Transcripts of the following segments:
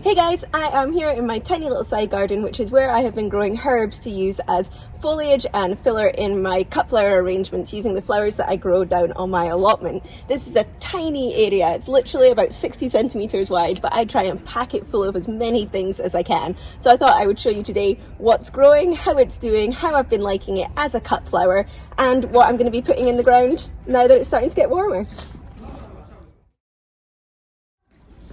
Hey guys, I am here in my tiny little side garden, which is where I have been growing herbs to use as foliage and filler in my cut flower arrangements using the flowers that I grow down on my allotment. This is a tiny area, it's literally about 60 centimeters wide, but I try and pack it full of as many things as I can. So I thought I would show you today what's growing, how it's doing, how I've been liking it as a cut flower, and what I'm going to be putting in the ground now that it's starting to get warmer.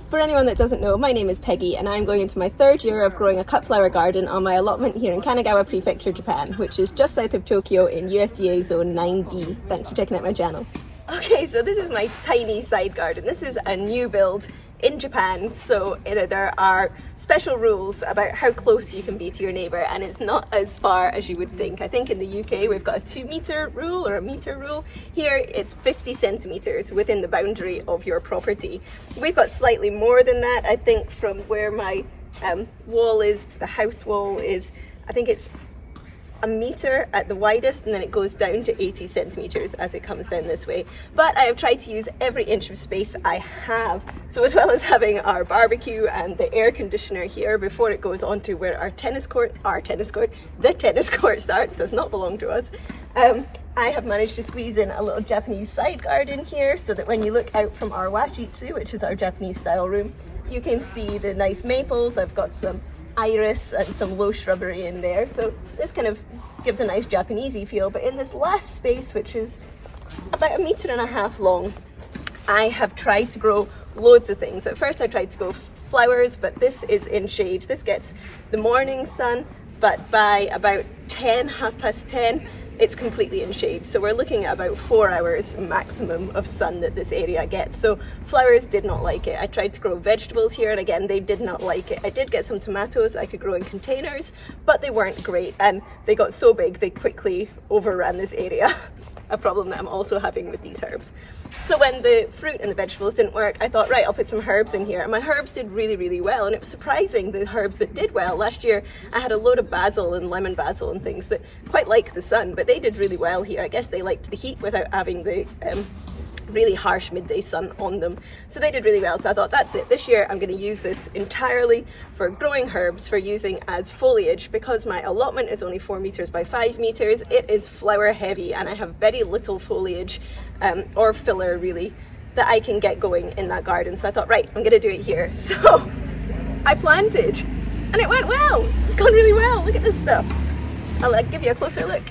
For anyone that doesn't know, my name is Peggy and I'm going into my third year of growing a cut flower garden on my allotment here in Kanagawa Prefecture, Japan, which is just south of Tokyo in USDA Zone 9B. Thanks for checking out my channel. Okay, so this is my tiny side garden. This is a new build in Japan, so there are special rules about how close you can be to your neighbour, and it's not as far as you would think. I think in the UK we've got a 2-metre rule or a metre rule. Here it's 50 centimetres within the boundary of your property. We've got slightly more than that. I think from where my wall is to the house wall is, I think it's a metre at the widest, and then it goes down to 80 centimetres as it comes down this way. But I have tried to use every inch of space I have. So as well as having our barbecue and the air conditioner here before it goes on to where the tennis court starts, does not belong to us. I have managed to squeeze in a little Japanese side garden here so that when you look out from our washitsu, which is our Japanese style room, you can see the nice maples. I've got some iris and some low shrubbery in there, so this kind of gives a nice Japanesey feel. But in this last space, which is about 1.5 meters long, I have tried to grow loads of things. At first I tried to grow flowers, but this is in shade. This gets the morning sun, but by about 10:30, it's completely in shade. So we're looking at about 4 hours maximum of sun that this area gets. So flowers did not like it. I tried to grow vegetables here, and again, they did not like it. I did get some tomatoes I could grow in containers, but they weren't great, and they got so big they quickly overran this area. A problem that I'm also having with these herbs. So when the fruit and the vegetables didn't work, I thought, right, I'll put some herbs in here. And my herbs did really, really well. And it was surprising, the herbs that did well. Last year, I had a load of basil and lemon basil and things that quite like the sun, but they did really well here. I guess they liked the heat without having the really harsh midday sun on them. So they did really well. So I thought, that's it. This year I'm going to use this entirely for growing herbs, for using as foliage. Because my allotment is only 4 meters by 5 meters, it is flower heavy, and I have very little foliage or filler really that I can get going in that garden. So I thought, right, I'm going to do it here. So I planted and it went well. It's gone really well. Look at this stuff. I'll give you a closer look.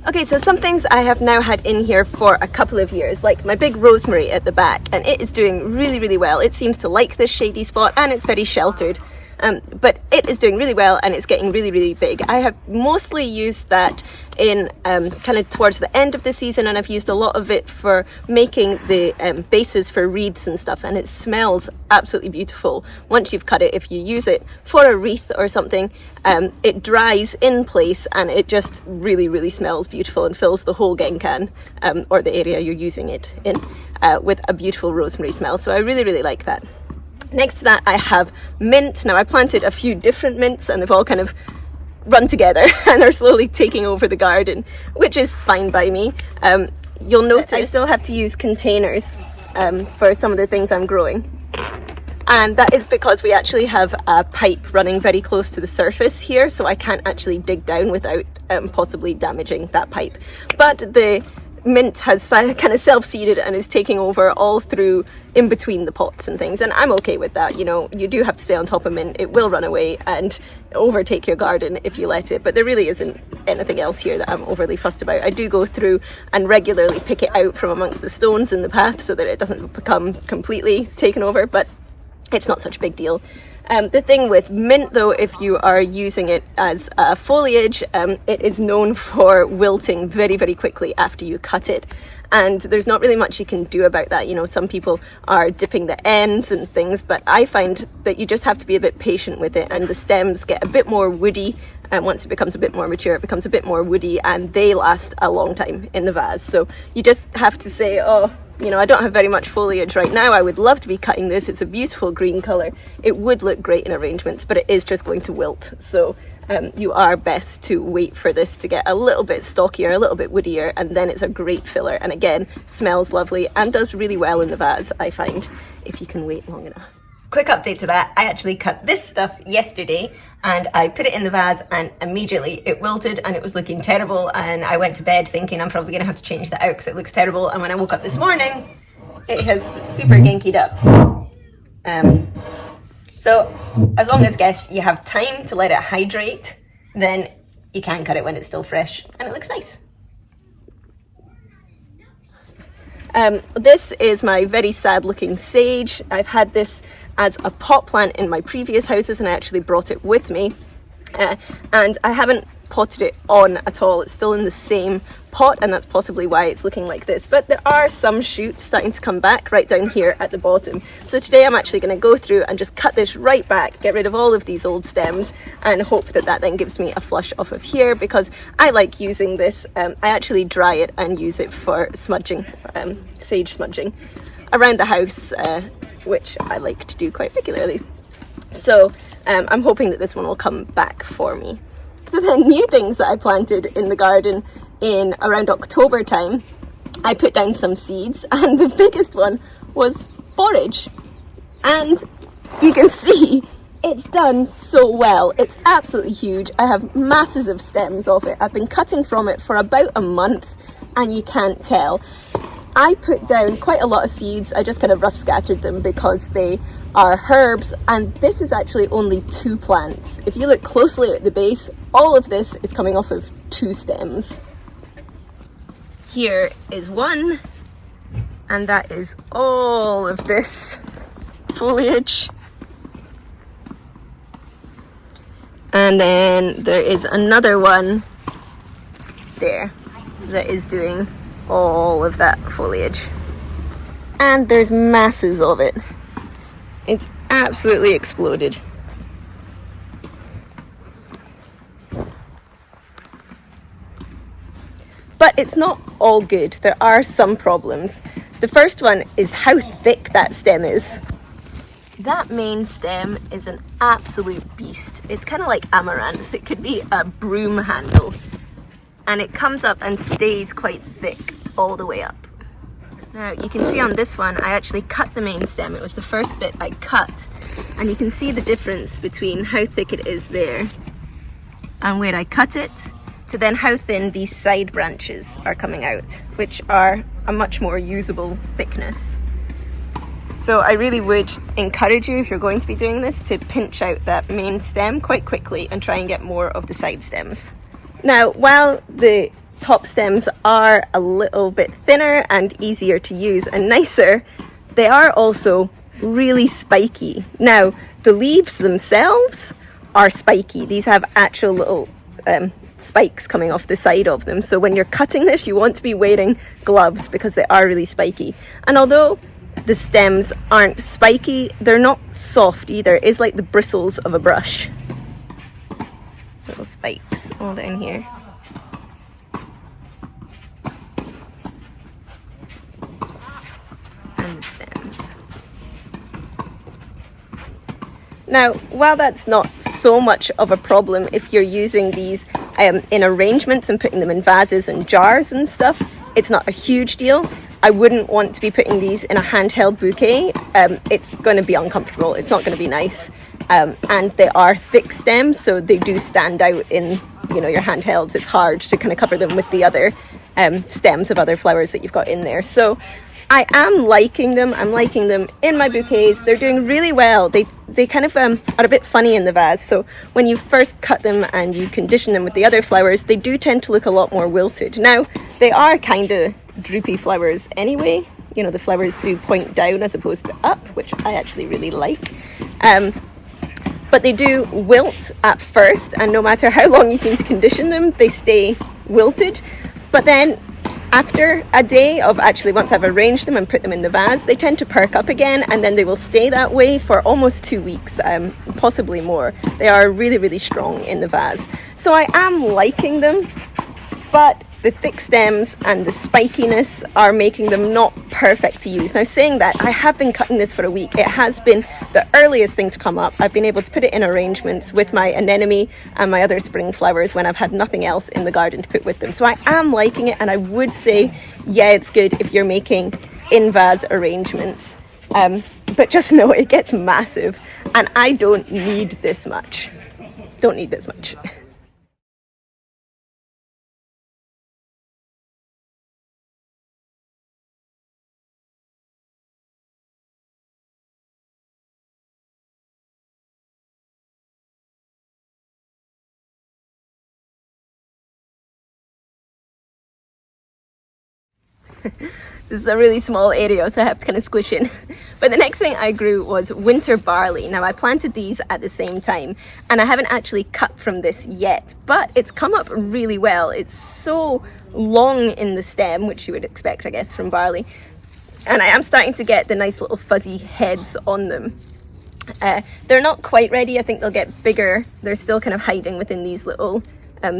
Okay, so some things I have now had in here for a couple of years, like my big rosemary at the back, and it is doing really, really well. It seems to like this shady spot, and it's very sheltered. But it is doing really well, and it's getting really, really big. I have mostly used that in kind of towards the end of the season, and I've used a lot of it for making the bases for wreaths and stuff, and it smells absolutely beautiful. Once you've cut it, if you use it for a wreath or something, it dries in place, and it just really, really smells beautiful and fills the whole genkan or the area you're using it in with a beautiful rosemary smell. So I really, really like that. Next to that, I have mint. Now, I planted a few different mints, and they've all kind of run together and are slowly taking over the garden, which is fine by me. You'll notice I still have to use containers for some of the things I'm growing. And that is because we actually have a pipe running very close to the surface here, so I can't actually dig down without possibly damaging that pipe. But the mint has kind of self-seeded and is taking over all through in between the pots and things, and I'm okay with that. You know, you do have to stay on top of mint. It will run away and overtake your garden if you let it, but there really isn't anything else here that I'm overly fussed about. I do go through and regularly pick it out from amongst the stones in the path so that it doesn't become completely taken over, but it's not such a big deal. The thing with mint, though, if you are using it as foliage, it is known for wilting very, very quickly after you cut it. And there's not really much you can do about that. You know, some people are dipping the ends and things, but I find that you just have to be a bit patient with it, and the stems get a bit more woody, and once it becomes a bit more mature, it becomes a bit more woody, and they last a long time in the vase. So you just have to say, oh, you know, I don't have very much foliage right now. I would love to be cutting this. It's a beautiful green colour. It would look great in arrangements, but it is just going to wilt. So you are best to wait for this to get a little bit stockier, a little bit woodier, and then it's a great filler. And again, smells lovely and does really well in the vase, I find, if you can wait long enough. Quick update to that, I actually cut this stuff yesterday and I put it in the vase and immediately it wilted and it was looking terrible, and I went to bed thinking I'm probably gonna have to change that out because it looks terrible, and when I woke up this morning it has super ginkied up. So as long as, guess, you have time to let it hydrate, then you can cut it when it's still fresh and it looks nice. This is my very sad looking sage. I've had this as a pot plant in my previous houses and I actually brought it with me, and I haven't potted it on at all. It's still in the same pot, and that's possibly why it's looking like this, but there are some shoots starting to come back right down here at the bottom. So today I'm actually going to go through and just cut this right back, get rid of all of these old stems, and hope that that then gives me a flush off of here, because I like using this. I actually dry it and use it for smudging, sage smudging around the house, which I like to do quite regularly. So I'm hoping that this one will come back for me. So then, new things that I planted in the garden in around October time, I put down some seeds, and the biggest one was borage. And you can see it's done so well. It's absolutely huge. I have masses of stems of it. I've been cutting from it for about a month and you can't tell. I put down quite a lot of seeds. I just kind of rough scattered them because they are herbs, and this is actually only 2 plants. If you look closely at the base, all of this is coming off of 2 stems. Here is one, and that is all of this foliage. And then there is another one there that is doing all of that foliage. And there's masses of it. It's absolutely exploded. But it's not all good. There are some problems. The first one is how thick that stem is. That main stem is an absolute beast. It's kind of like amaranth. It could be a broom handle. And it comes up and stays quite thick all the way up. Now you can see on this one, I actually cut the main stem. It was the first bit I cut. And you can see the difference between how thick it is there and where I cut it, to then how thin these side branches are coming out, which are a much more usable thickness. So I really would encourage you, if you're going to be doing this, to pinch out that main stem quite quickly and try and get more of the side stems. Now, while the top stems are a little bit thinner and easier to use and nicer, they are also really spiky. Now, the leaves themselves are spiky. These have actual little spikes coming off the side of them. So when you're cutting this, you want to be wearing gloves because they are really spiky. And although the stems aren't spiky, they're not soft either. It's like the bristles of a brush. Little spikes all down here. And the stems. Now, while that's not so much of a problem if you're using these in arrangements and putting them in vases and jars and stuff, it's not a huge deal. I wouldn't want to be putting these in a handheld bouquet. It's going to be uncomfortable. It's not going to be nice. And they are thick stems, so they do stand out in, you know, your handhelds. It's hard to kind of cover them with the other stems of other flowers that you've got in there. So I am liking them. I'm liking them in my bouquets. They're doing really well. They kind of are a bit funny in the vase. So when you first cut them and you condition them with the other flowers, they do tend to look a lot more wilted. Now, they are kind of droopy flowers anyway. You know, the flowers do point down as opposed to up, which I actually really like. But they do wilt at first, and no matter how long you seem to condition them, they stay wilted. But then after a day of actually, once I've arranged them and put them in the vase, they tend to perk up again, and then they will stay that way for almost 2 weeks, possibly more. They are really, really strong in the vase. So I am liking them, but the thick stems and the spikiness are making them not perfect to use. Now, saying that, I have been cutting this for a week. It has been the earliest thing to come up. I've been able to put it in arrangements with my anemone and my other spring flowers when I've had nothing else in the garden to put with them. So I am liking it, and I would say, yeah, it's good if you're making in-vase arrangements. But just know it gets massive, and I don't need this much. Don't need this much. This is a really small area, so I have to kind of squish in. But the next thing I grew was winter barley. Now, I planted these at the same time, and I haven't actually cut from this yet, but it's come up really well. It's so long in the stem, which you would expect, I guess, from barley. And I am starting to get the nice little fuzzy heads on them. They're not quite ready. I think they'll get bigger. They're still kind of hiding within these little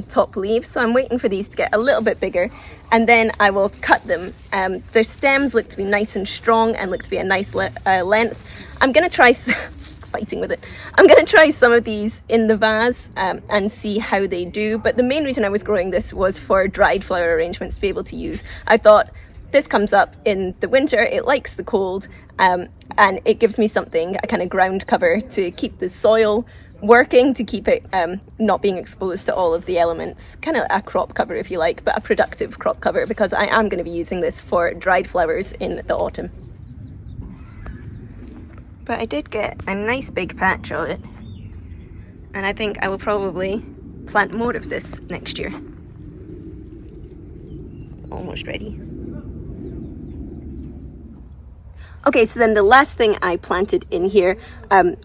top leaves, so I'm waiting for these to get a little bit bigger, and then I will cut them. Their stems look to be nice and strong and look to be a nice length. I'm going to try fighting with it. I'm going to try some of these in the vase and see how they do, but the main reason I was growing this was for dried flower arrangements to be able to use. I thought, this comes up in the winter, it likes the cold, and it gives me something, a kind of ground cover to keep the soil working, to keep it not being exposed to all of the elements. Kind of a crop cover, if you like, but a productive crop cover, because I am going to be using this for dried flowers in the autumn. But I did get a nice big patch of it, and I think I will probably plant more of this next year. Almost ready. Okay, so then the last thing I planted in here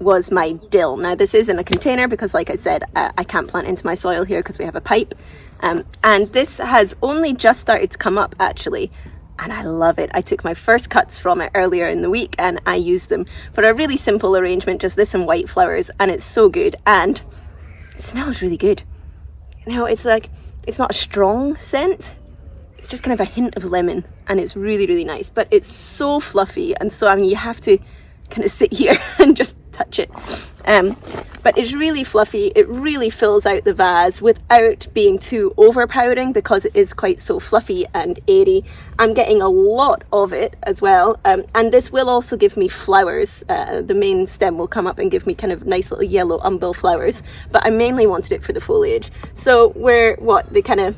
was my dill. Now, this is in a container because, like I said, I can't plant into my soil here because we have a pipe. And this has only just started to come up, actually, and I love it. I took my first cuts from it earlier in the week, and I used them for a really simple arrangement, just this and white flowers, and it's so good, and it smells really good. You know, it's like, it's not a strong scent. It's just kind of a hint of lemon, and it's really, really nice, but it's so fluffy, and so, I mean, you have to kind of sit here and just touch it. But it's really fluffy. It really fills out the vase without being too overpowering, because it is quite so fluffy and airy. I'm getting a lot of it as well, and this will also give me flowers. The main stem will come up and give me kind of nice little yellow umbel flowers, but I mainly wanted it for the foliage. So we're, the kind of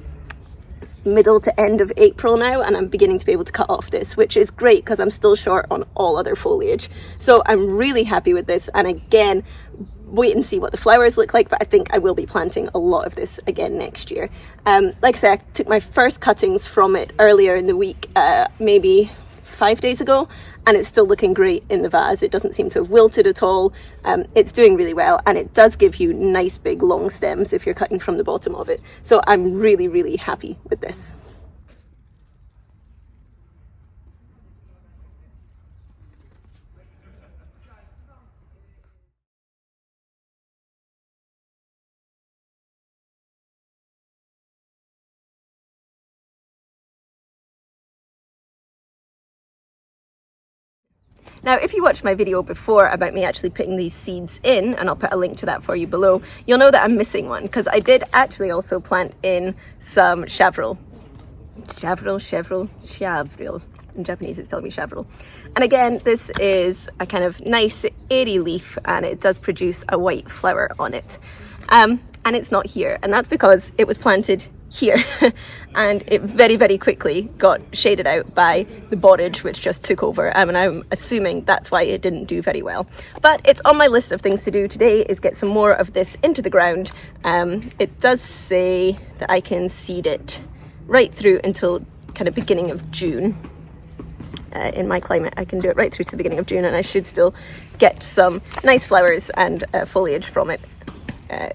middle to end of April now, and I'm beginning to be able to cut off this, which is great because I'm still short on all other foliage. So I'm really happy with this, and again, wait and see what the flowers look like, but I think I will be planting a lot of this again next year. Like I said, I took my first cuttings from it earlier in the week, maybe 5 days ago, and it's still looking great in the vase. It doesn't seem to have wilted at all. It's doing really well, and it does give you nice big long stems if you're cutting from the bottom of it. So I'm really, really happy with this. Now, if you watched my video before about me actually putting these seeds in, and I'll put a link to that for you below, you'll know that I'm missing one, because I did actually also plant in some Chervil. In Japanese it's telling me Chervil. And again, this is a kind of nice airy leaf, and it does produce a white flower on it. And it's not here, and that's because it was planted here and it very, very quickly got shaded out by the borage, which just took over, and I'm assuming that's why it didn't do very well. But it's on my list of things to do today, is get some more of this into the ground. It does say that I can seed it right through until kind of beginning of June. In my climate, I can do it right through to the beginning of June, and I should still get some nice flowers and foliage from it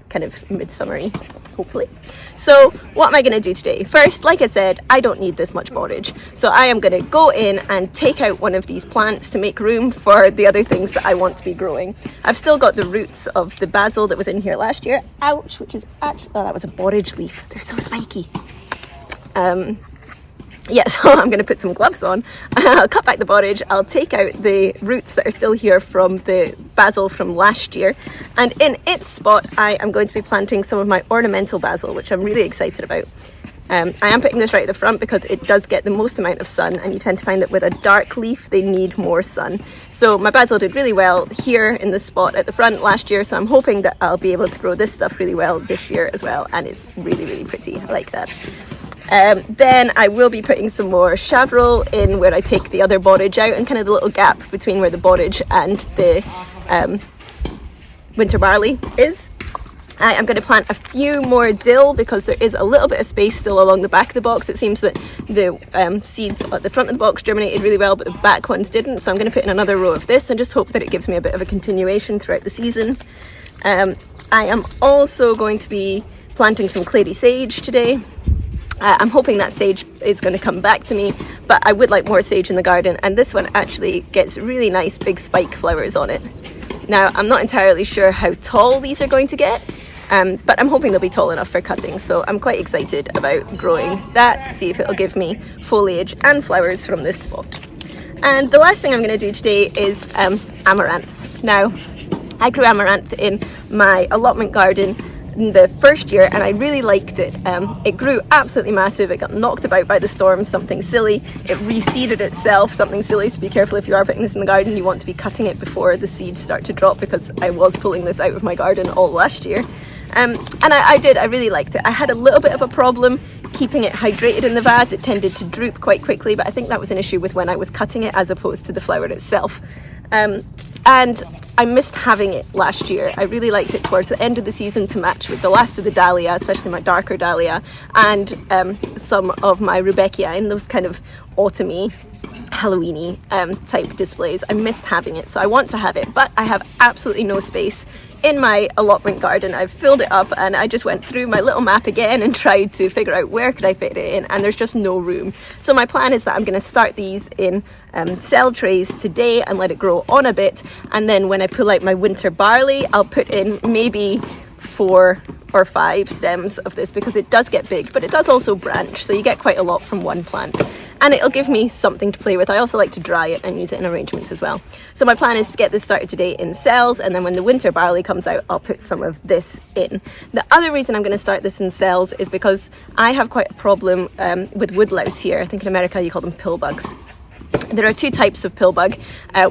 kind of midsummery, hopefully. So what am I going to do today? First, like I said, I don't need this much borage, so I am going to go in and take out one of these plants to make room for the other things that I want to be growing. I've still got the roots of the basil that was in here last year, ouch, which is actually, oh, that was a borage leaf, they're so spiky. Yeah, so I'm going to put some gloves on. I'll cut back the borage. I'll take out the roots that are still here from the basil from last year. And in its spot, I am going to be planting some of my ornamental basil, which I'm really excited about. I am putting this right at the front because it does get the most amount of sun, and you tend to find that with a dark leaf they need more sun. So my basil did really well here in the spot at the front last year, so I'm hoping that I'll be able to grow this stuff really well this year as well, and it's really, really pretty. I like that. Then I will be putting some more Chervil in where I take the other borage out, and kind of the little gap between where the borage and the winter barley is. I am going to plant a few more dill because there is a little bit of space still along the back of the box. It seems that the seeds at the front of the box germinated really well, but the back ones didn't. So I'm going to put in another row of this and just hope that it gives me a bit of a continuation throughout the season. I am also going to be planting some Clarey sage today. I'm hoping that sage is going to come back to me, but I would like more sage in the garden, and this one actually gets really nice big spike flowers on it. Now, I'm not entirely sure how tall these are going to get, but I'm hoping they'll be tall enough for cutting, so I'm quite excited about growing that, see if it'll give me foliage and flowers from this spot. And the last thing I'm going to do today is amaranth. Now, I grew amaranth in my allotment garden in the first year, and I really liked it. It grew absolutely massive. It got knocked about by the storm, something silly. It reseeded itself, something silly, so be careful if you are putting this in the garden. You want to be cutting it before the seeds start to drop, because I was pulling this out of my garden all last year. And I really liked it. I had a little bit of a problem keeping it hydrated in the vase. It tended to droop quite quickly, but I think that was an issue with when I was cutting it as opposed to the flower itself. And I missed having it last year. I really liked it towards the end of the season to match with the last of the dahlia, especially my darker dahlia, and some of my rudbeckia in those kind of autumny, Halloweeny type displays. I missed having it, so I want to have it, but I have absolutely no space in my allotment garden. I've filled it up, and I just went through my little map again and tried to figure out where could I fit it in, and there's just no room. So my plan is that I'm going to start these in cell trays today and let it grow on a bit, and then when I pull out my winter barley, I'll put in maybe 4 or 5 stems of this, because it does get big, but it does also branch, so you get quite a lot from one plant, and it'll give me something to play with. I also like to dry it and use it in arrangements as well. So my plan is to get this started today in cells, and then when the winter barley comes out, I'll put some of this in. The other reason I'm going to start this in cells is because I have quite a problem with woodlouse here. I think in America you call them pillbugs. There are 2 types of pillbug.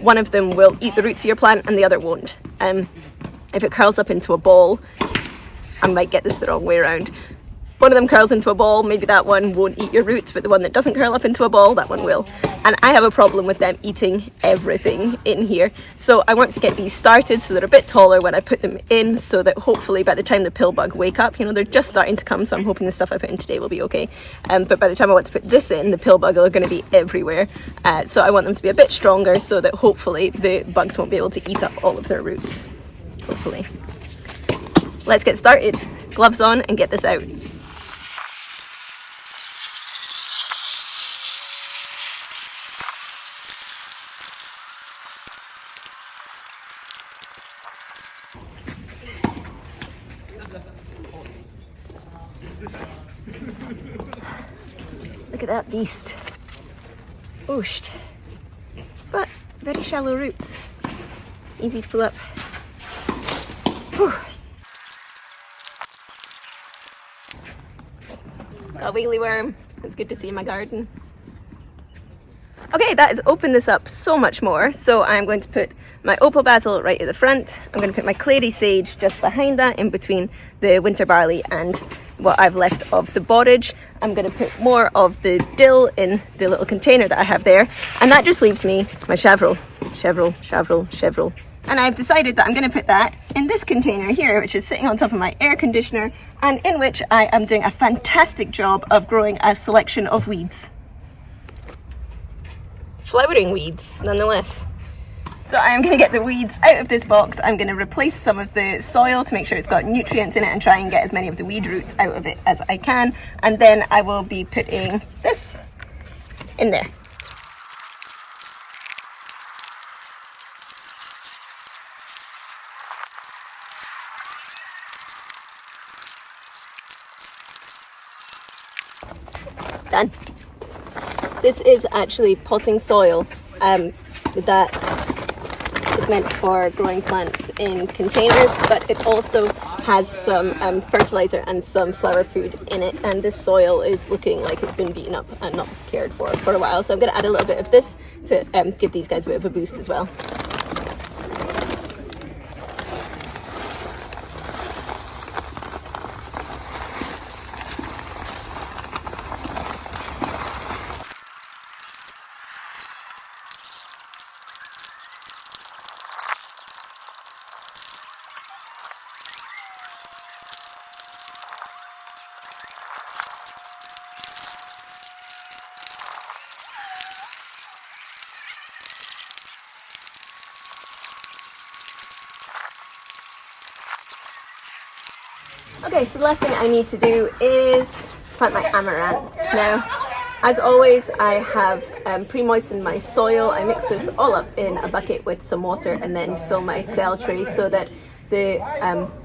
One of them will eat the roots of your plant and the other won't. If it curls up into a ball, I might get this the wrong way around. One of them curls into a ball, maybe that one won't eat your roots, but the one that doesn't curl up into a ball, that one will. And I have a problem with them eating everything in here. So I want to get these started so they're a bit taller when I put them in, so that hopefully by the time the pillbug wake up, they're just starting to come, so I'm hoping the stuff I put in today will be okay. But by the time I want to put this in, the pillbug are going to be everywhere. So I want them to be a bit stronger so that hopefully the bugs won't be able to eat up all of their roots. Hopefully. Let's get started. Gloves on and get this out. Look at that beast. Ooshed. But very shallow roots. Easy to pull up. Whew. Got a wiggly worm. It's good to see in my garden. Okay, that has opened this up so much more. So I'm going to put my opal basil right at the front. I'm going to put my Clarey sage just behind that, in between the winter barley and what I've left of the borage. I'm going to put more of the dill in the little container that I have there, and that just leaves me my Chervil. And I've decided that I'm going to put that in this container here, which is sitting on top of my air conditioner, and in which I am doing a fantastic job of growing a selection of weeds. Flowering weeds, nonetheless. So I'm going to get the weeds out of this box. I'm going to replace some of the soil to make sure it's got nutrients in it and try and get as many of the weed roots out of it as I can. And then I will be putting this in there. Done. This is actually potting soil that is meant for growing plants in containers, but it also has some fertilizer and some flower food in it, and this soil is looking like it's been beaten up and not cared for a while, so I'm going to add a little bit of this to give these guys a bit of a boost as well. Okay, so the last thing I need to do is plant my amaranth. Now, as always, I have pre-moistened my soil. I mix this all up in a bucket with some water and then fill my cell tray so that the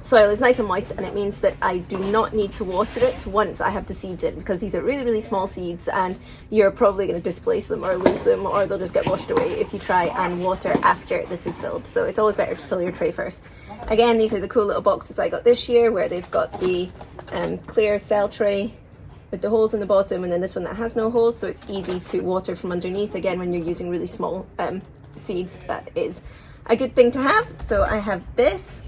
soil is nice and moist, and it means that I do not need to water it once I have the seeds in, because these are really, really small seeds and you're probably going to displace them or lose them, or they'll just get washed away if you try and water after this is filled. So it's always better to fill your tray first. Again, these are the cool little boxes I got this year, where they've got the clear cell tray with the holes in the bottom, and then this one that has no holes, so it's easy to water from underneath. Again, when you're using really small seeds, that is a good thing to have. So I have this.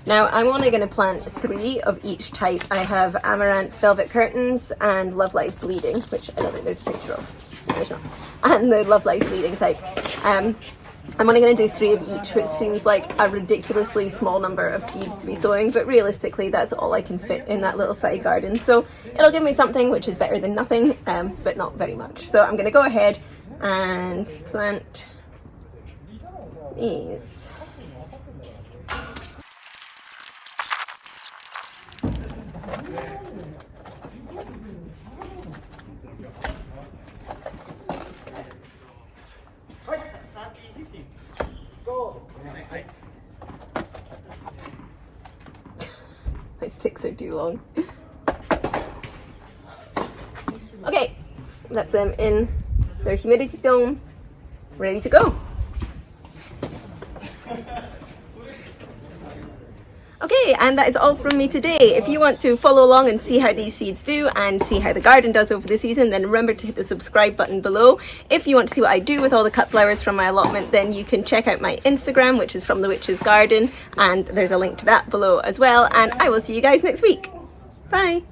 Now I'm only going to plant 3 of each type. I have Amaranth Velvet Curtains and Love Lies Bleeding, which I don't think there's a picture of. There's not. And the Love Lies Bleeding type. I'm only going to do 3 of each, which seems like a ridiculously small number of seeds to be sowing, but realistically that's all I can fit in that little side garden. So it'll give me something which is better than nothing, but not very much. So I'm going to go ahead and plant these. My sticks are too long. Okay, that's them in their humidity dome, ready to go. Okay, and that is all from me today. If you want to follow along and see how these seeds do and see how the garden does over the season, then remember to hit the subscribe button below. If you want to see what I do with all the cut flowers from my allotment, then you can check out my Instagram, which is From the Witch's Garden, and there's a link to that below as well. And I will see you guys next week. Bye.